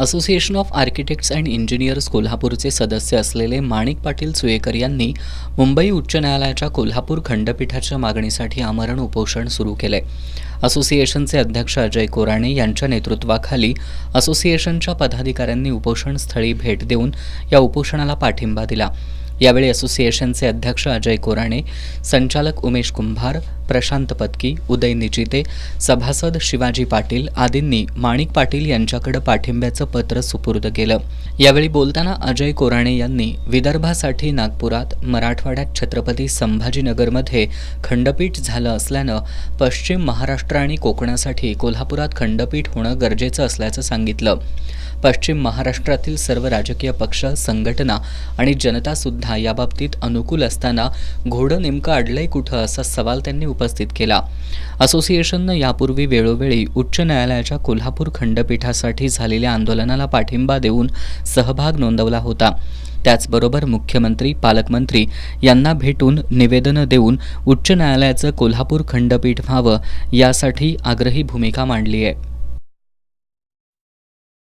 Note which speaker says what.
Speaker 1: Association of architects and engineers कोल्हापूरचे सदस्य असलेले माणिक पाटील सुयेकर यांनी मुंबई उच्च न्यायालयाच्या कोल्हापूर खंडपीठाच्या मागणीसाठी आमरण उपोषण सुरू केले. असोसिएशनचे अध्यक्ष अजय कोराणे यांच्या नेतृत्वाखाली असोसिएशनच्या पदाधिकाऱ्यांनी उपोषणस्थळी भेट देऊन या उपोषणाला पाठिंबा दिला. यावेळी असोसिएशनचे अध्यक्ष अजय कोराणे, संचालक उमेश कुंभार, प्रशांत पत्की, उदय निचिते, सभासद शिवाजी पाटील आदींनी माणिक पाटील यांच्याकडे पाठिंब्याचं पत्र सुपूर्द केलं. यावेळी बोलताना अजय कोराणे यांनी विदर्भासाठी नागपुरात, मराठवाड्यात छत्रपती संभाजीनगरमध्ये खंडपीठ झालं असल्यानं पश्चिम महाराष्ट्र आणि कोकणासाठी कोल्हापुरात खंडपीठ होणं गरजेचं असल्याचं सांगितलं. पश्चिम महाराष्ट्रातील सर्व राजकीय पक्ष, संघटना आणि जनता सुद्धा याबाबतीत अनुकूल असताना घोडं नेमकं अडलंय कुठं असा सवाल त्यांनी उपस्थित केला. असोसिएशननं यापूर्वी वेळोवेळी उच्च न्यायालयाच्या कोल्हापूर खंडपीठासाठी झालेल्या आंदोलनाला पाठिंबा देऊन सहभाग नोंदवला होता. त्याचबरोबर मुख्यमंत्री, पालकमंत्री यांना भेटून निवेदनं देऊन उच्च न्यायालयाचं कोल्हापूर खंडपीठ व्हावं यासाठी आग्रही भूमिका मांडली आहे.